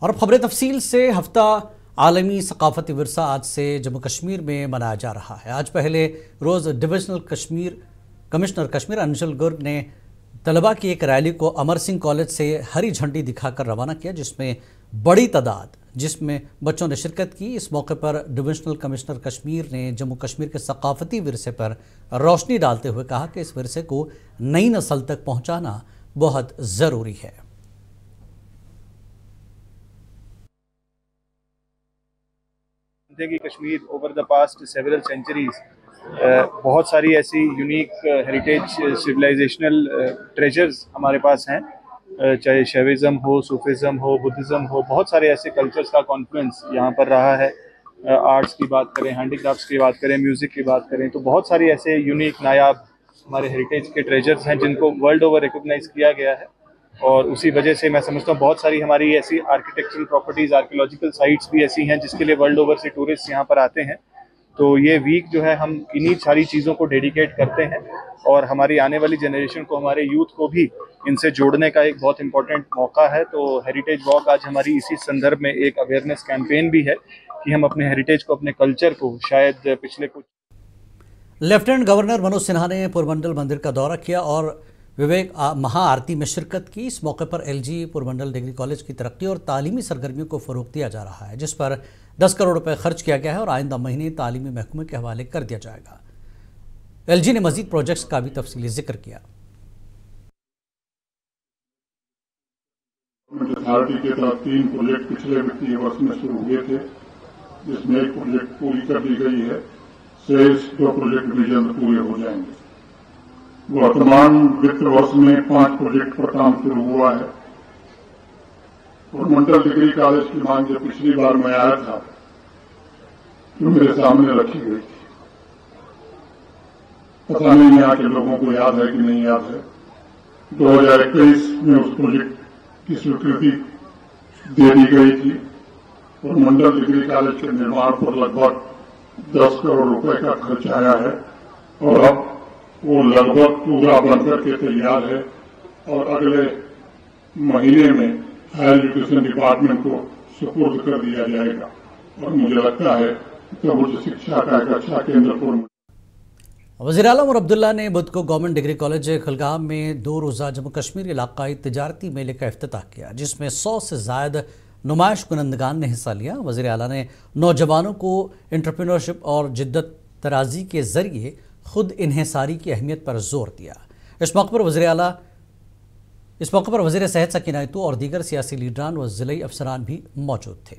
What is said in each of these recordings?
और अब खबरें तफसील से। हफ्ता आलमी सकाफती विरसा आज से जम्मू कश्मीर में मनाया जा रहा है। आज पहले रोज़ डिविजनल कमिश्नर कश्मीर अंशुल गर्ग ने तलबा की एक रैली को अमर सिंह कॉलेज से हरी झंडी दिखाकर रवाना किया, जिसमें बड़ी तादाद बच्चों ने शिरकत की। इस मौके पर डिविजनल कमिश्नर कश्मीर ने जम्मू कश्मीर के सकाफती विरसे पर रोशनी डालते हुए कहा कि इस विरसे को नई नस्ल तक पहुंचाना बहुत ज़रूरी है। कि Kashmir over the past several centuries बहुत सारी ऐसी यूनिक हेरिटेज सिविलाइजेशनल ट्रेजर्स हमारे पास हैं, चाहे शैविज़म हो, सूफिज़म हो, बुद्धिज़्म हो, बहुत सारे ऐसे कल्चर्स का कॉन्फ्लुएंस यहाँ पर रहा है। आर्ट्स की बात करें, हैंडीक्राफ्ट्स की बात करें, म्यूज़िक की बात करें, तो बहुत सारी ऐसे यूनिक नायाब हमारे हेरिटेज के ट्रेजर्स हैं जिनको वर्ल्ड ओवर रिकॉग्नाइज किया गया है। और उसी वजह से मैं समझता हूँ बहुत सारी हमारी ऐसी आर्किटेक्चरल प्रॉपर्टीज़, आर्कियोलॉजिकल साइट्स भी ऐसी हैं जिसके लिए वर्ल्ड ओवर से टूरिस्ट यहाँ पर आते हैं। तो ये वीक जो है हम इन्हीं सारी चीज़ों को डेडिकेट करते हैं और हमारी आने वाली जनरेशन को, हमारे यूथ को भी इनसे जोड़ने का एक बहुत इंपॉर्टेंट मौका है। तो हेरिटेज वॉक आज हमारी इसी संदर्भ में एक अवेयरनेस कैंपेन भी है कि हम अपने हेरिटेज को, अपने कल्चर को, शायद पिछले कुछ। लेफ्टिनेंट गवर्नर मनोज सिन्हा ने पुरमंडल मंदिर का दौरा किया और विवेक महाआरती में शिरकत की। इस मौके पर एलजी पुरमंडल डिग्री कॉलेज की तरक्की और तालीमी सरगर्मियों को फ़रोग़ दिया जा रहा है, जिस पर 10 करोड़ रुपए खर्च किया गया है और आइंदा महीने तालीमी महकमे के हवाले कर दिया जाएगा। एलजी ने मजीद प्रोजेक्ट्स का भी तफसीली जिक्र किया। अथॉरिटी के तहत 3 प्रोजेक्ट पिछले वित्तीय वर्ष में शुरू हुए थे, जिसमें एक प्रोजेक्ट पूरी कर दी गई है। शेष 2 प्रोजेक्ट भी जल्द पूरे हो जाएंगे। वर्तमान वित्त वर्ष में 5 प्रोजेक्ट पर काम शुरू हुआ है। पुरमंडल डिग्री कॉलेज की मांग जब पिछली बार मैं आया था जो मेरे सामने रखी गई थी, पता नहीं यहाँ के लोगों को याद है कि नहीं याद है, 2021 में उस प्रोजेक्ट की स्वीकृति दे दी गई थी। पुरमंडल डिग्री कॉलेज के निर्माण पर लगभग 10 करोड़ रुपए का खर्च आया है और अब वो लगभग पूरा बनकर के तैयार है और अगले महीने में हायर एजुकेशन डिपार्टमेंट को सुपुर्द कर दिया जाएगा और मुझे लगता है कि उच्च शिक्षा का एक अच्छा केंद्र। वज़ीर आला उमर अब्दुल्ला ने बुध को गवर्नमेंट डिग्री कॉलेज खुलगाम में 2 रोज़ा जम्मू कश्मीर इलाकाई तिजारती मेले का इफ्तिताह किया, जिसमें 100 से ज़ायद नुमाइश कुनंदगान ने हिस्सा लिया। वज़ीर आला ने नौजवानों को एंटरप्रेन्योरशिप और जिद्दत तराजी के जरिए खुद इन्हिसारी की अहमियत पर जोर दिया। इस मौके पर वज़ीर सेहत सकीना इतू और दीगर सियासी लीडरान व ज़िले अफसरान भी मौजूद थे।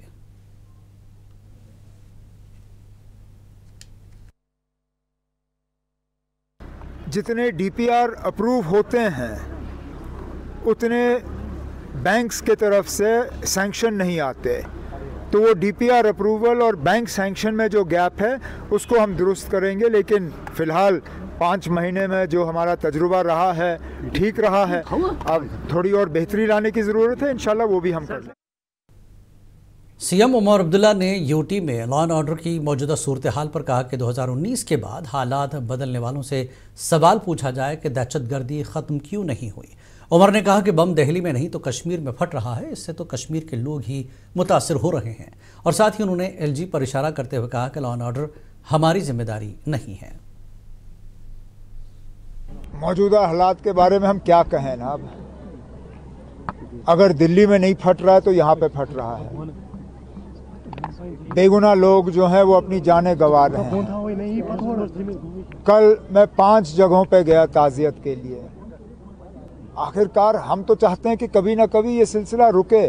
जितने डीपीआर अप्रूव होते हैं उतने बैंक्स के तरफ से सैंक्शन नहीं आते, तो वो डीपीआर अप्रूवल और बैंक सैंक्शन में जो गैप है उसको हम दुरुस्त करेंगे। लेकिन फ़िलहाल 5 महीने में जो हमारा तजुर्बा रहा है ठीक रहा है, अब थोड़ी और बेहतरी लाने की ज़रूरत है, इंशाल्लाह वो भी हम कर लेंगे। सीएम उमर अब्दुल्ला ने यूटी में लॉ एंड ऑर्डर की मौजूदा सूरत हाल पर कहा कि 2019 के बाद हालात बदलने वालों से सवाल पूछा जाए कि दहशतगर्दी ख़त्म क्यों नहीं हुई। उमर ने कहा कि बम दिल्ली में नहीं तो कश्मीर में फट रहा है, इससे तो कश्मीर के लोग ही मुतासिर हो रहे हैं। और साथ ही उन्होंने एलजी पर इशारा करते हुए कहा कि लॉ एंड ऑर्डर हमारी जिम्मेदारी नहीं है। मौजूदा हालात के बारे में हम क्या कहें ना, अब अगर दिल्ली में नहीं फट रहा है तो यहाँ पे फट रहा है। बेगुनाह लोग जो हैं वो अपनी जानें गंवा रहे हैं। कल मैं 5 जगहों पे गया ताज़ियत के लिए। आखिरकार हम तो चाहते हैं कि कभी ना कभी ये सिलसिला रुके।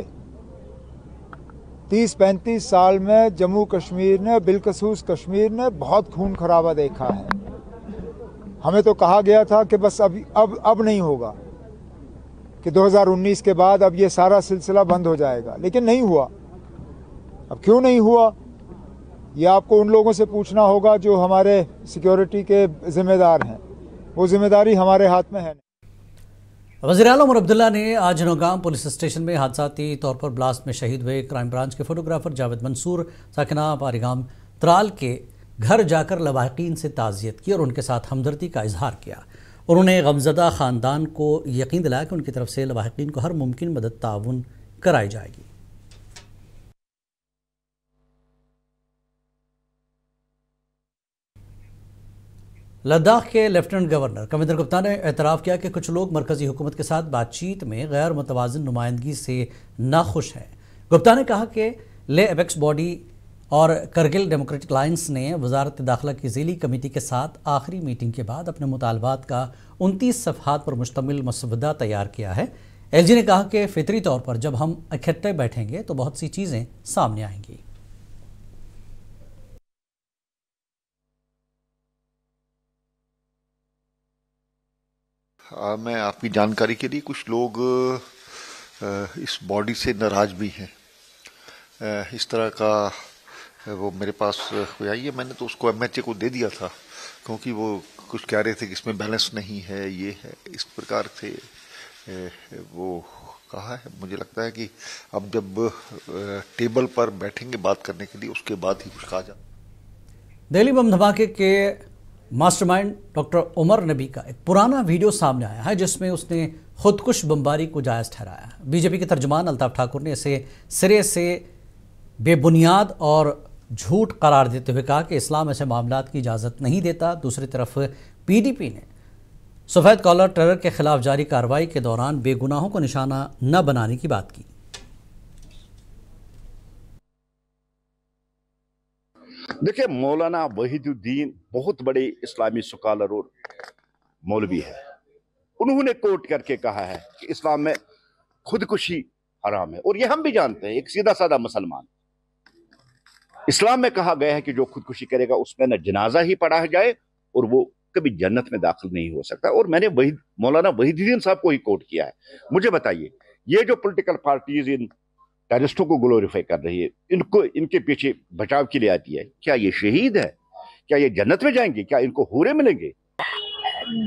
30-35 साल में जम्मू कश्मीर ने, बिलखसूस कश्मीर ने बहुत खून खराबा देखा है। हमें तो कहा गया था कि बस अब नहीं होगा, कि 2019 के बाद अब ये सारा सिलसिला बंद हो जाएगा, लेकिन नहीं हुआ। अब क्यों नहीं हुआ ये आपको उन लोगों से पूछना होगा जो हमारे सिक्योरिटी के जिम्मेदार हैं। वो जिम्मेदारी हमारे हाथ में है। वज़ीर आला उमर अब्दुल्ला ने आज नौगाम पुलिस स्टेशन में हादसाती तौर पर ब्लास्ट में शहीद हुए क्राइम ब्रांच के फोटोग्राफर जावेद मंसूर साकिना पारिगाम त्राल के घर जाकर लवाहिकीन से ताज़ियत की और उनके साथ हमदर्दी का इजहार किया। उन्होंने गमज़दा ख़ानदान को यकीन दिलाया कि उनकी तरफ से लवाहिकीन को हर मुमकिन मदद ताउन कराई जाएगी। लद्दाख के लेफ्टिनेंट गवर्नर कविंदर गुप्ता ने एतराफ़ किया कि कुछ लोग मरकजी हुकूमत के साथ बातचीत में गैर मुतवाज़िन नुमाइंदगी से नाखुश हैं। गुप्ता ने कहा कि ले एपेक्स बॉडी और करगिल डेमोक्रेटिक लाइन्स ने वजारत दाखिला की ज़ीली कमेटी के साथ आखिरी मीटिंग के बाद अपने मुतालबात का 29 सफ़हात पर मुश्तमिल मसवदा तैयार किया है। एलजी ने कहा कि फितरी तौर पर जब हम इकट्ठे बैठेंगे तो बहुत सी चीज़ें सामने आएंगी। मैं आपकी जानकारी के लिए, कुछ लोग इस बॉडी से नाराज भी हैं। इस तरह का वो मेरे पास कोई आई है, मैंने तो उसको एमएचए को दे दिया था, क्योंकि वो कुछ कह रहे थे कि इसमें बैलेंस नहीं है, ये है, इस प्रकार से वो कहा है। मुझे लगता है कि अब जब टेबल पर बैठेंगे बात करने के लिए, उसके बाद ही कुछ कहा जाए। दिल्ली बम धमाके के मास्टरमाइंड डॉक्टर उमर नबी का एक पुराना वीडियो सामने आया है, जिसमें उसने खुदकुश बमबारी को जायज़ ठहराया। बीजेपी के तर्जुमान अल्ताफ ठाकुर ने इसे सिरे से बेबुनियाद और झूठ करार देते हुए कहा कि इस्लाम ऐसे मामलात की इजाज़त नहीं देता। दूसरी तरफ पीडीपी ने सफ़ेद कॉलर टेरर के खिलाफ जारी कार्रवाई के दौरान बेगुनाहों को निशाना न बनाने की बात की। देखिए, मौलाना वहीदुद्दीन बहुत बड़े इस्लामी स्कॉलर और मौलवी है। उन्होंने कोट करके कहा है कि इस्लाम में खुदकुशी हराम है, और ये हम भी जानते हैं। एक सीधा साधा मुसलमान, इस्लाम में कहा गया है कि जो खुदकुशी करेगा उसमें न जनाजा ही पढ़ा जाए और वो कभी जन्नत में दाखिल नहीं हो सकता। और मैंने मौलाना वहीदुद्दीन साहब को ही कोट किया है। मुझे बताइए, ये जो पॉलिटिकल पार्टीज इन टेररिस्टों को ग्लोरीफाई कर रही है, इनको इनके पीछे बचाव के लिए आती है, क्या ये शहीद है? क्या ये जन्नत में जाएंगे? क्या इनको हूरे मिलेंगे?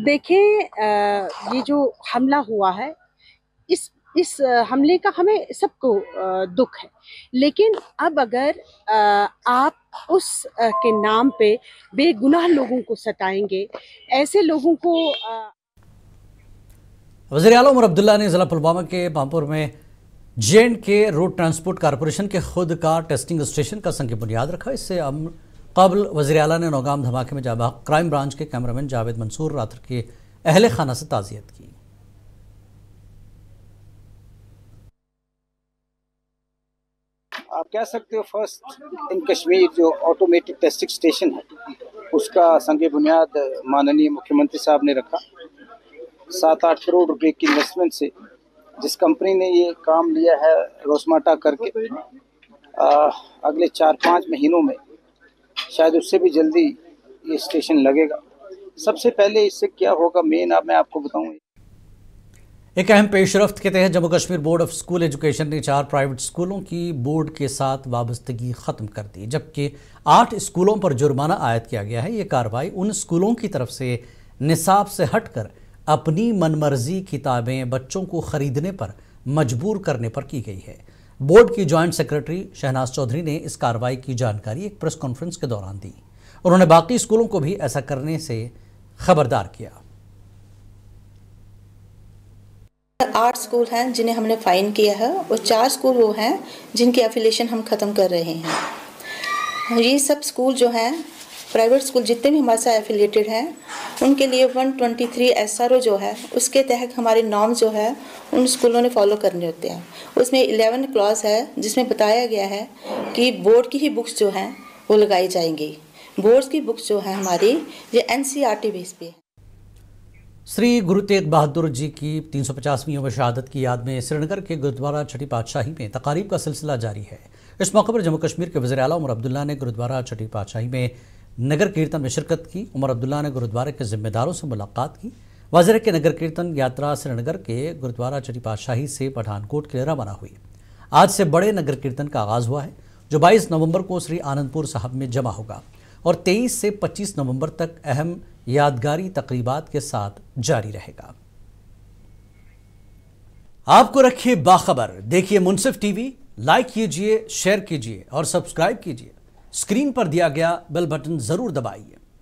देखिए, ये जो हमला हुआ है, इस हमले का हमें सबको दुख है, लेकिन अब अगर आप उस के नाम पे बेगुनाह लोगों को सताएंगे, ऐसे लोगों को वज़ीर आला उमर अब्दुल्ला ने ज़िला पुलवामा के पामपुर में J&K रोड ट्रांसपोर्ट कॉरपोरेशन के खुद का टेस्टिंग स्टेशन का संग बुनियाद रखा। इससे कबल वज़ीर आला ने नौगाम धमाके में जाबाज क्राइम ब्रांच के कैमरामैन जावेद मंसूर राथर के अहले खाना से ताज़ियत की। आप कह सकते हो फर्स्ट इन कश्मीर जो ऑटोमेटिक टेस्टिंग स्टेशन है, उसका संग बुनियाद माननीय मुख्यमंत्री साहब ने रखा। 7-8 करोड़ रुपए की इन्वेस्टमेंट से जिस कंपनी ने ये काम लिया है रोसमाटा करके, अगले 4-5 महीनों में शायद उससे भी जल्दी ये स्टेशन लगेगा। सबसे पहले इससे क्या होगा मेन मैं आपको बताऊं। एक अहम पेशरफ्त के तहत Jammu Kashmir board of school education ने 4 प्राइवेट स्कूलों की बोर्ड के साथ वाबस्तगी ख़त्म कर दी, जबकि 8 स्कूलों पर जुर्माना आयद किया गया है। ये कार्रवाई उन स्कूलों की तरफ से निसाब से हटकर अपनी मनमर्जी किताबें बच्चों को खरीदने पर मजबूर करने पर की गई है। बोर्ड की जॉइंट सेक्रेटरी शहनाज चौधरी ने इस कार्रवाई की जानकारी एक प्रेस कॉन्फ्रेंस के दौरान दी। उन्होंने बाकी स्कूलों को भी ऐसा करने से खबरदार किया। 8 स्कूल हैं जिन्हें हमने फाइन किया है और 4 स्कूल वो हैं जिनकी एफिलिएशन हम ख़त्म कर रहे हैं। ये सब स्कूल जो हैं प्राइवेट स्कूल जितने भी हमारे साथ एफिलिएटेड हैं, उनके लिए 123 SRO जो है उसके तहत हमारे नॉर्म जो है उन स्कूलों ने फॉलो करने होते हैं। उसमें 11 क्लॉज है जिसमें बताया गया है कि बोर्ड की ही बुक्स जो हैं वो लगाई जाएंगी। बोर्ड्स की बुक्स जो है हमारी ये NCERT बेस पे है। श्री गुरु तेग बहादुर जी की 350वीं यौम शहादत की याद में श्रीनगर के गुरुद्वारा छठी पातशाही में तकारीब का सिलसिला जारी है। इस मौके पर जम्मू कश्मीर के वज़ीर आला उमर अब्दुल्ला ने गुरुद्वारा छठी पातशाही में नगर कीर्तन में शिरकत की। उमर अब्दुल्ला ने गुरुद्वारे के जिम्मेदारों से मुलाकात की। वज़ीर के नगर कीर्तन यात्रा श्रीनगर के गुरुद्वारा छठी पातशाही से पठानकोट के लिए रवाना हुई। आज से बड़े नगर कीर्तन का आगाज़ हुआ है, जो 22 नवंबर को श्री आनंदपुर साहब में जमा होगा और 23 से 25 नवंबर तक अहम यादगारी तकरीबात के साथ जारी रहेगा। आपको रखिए बाखबर, देखिए मुनसिफ टीवी, लाइक कीजिए, शेयर कीजिए और सब्सक्राइब कीजिए। स्क्रीन पर दिया गया बेल बटन जरूर दबाइए।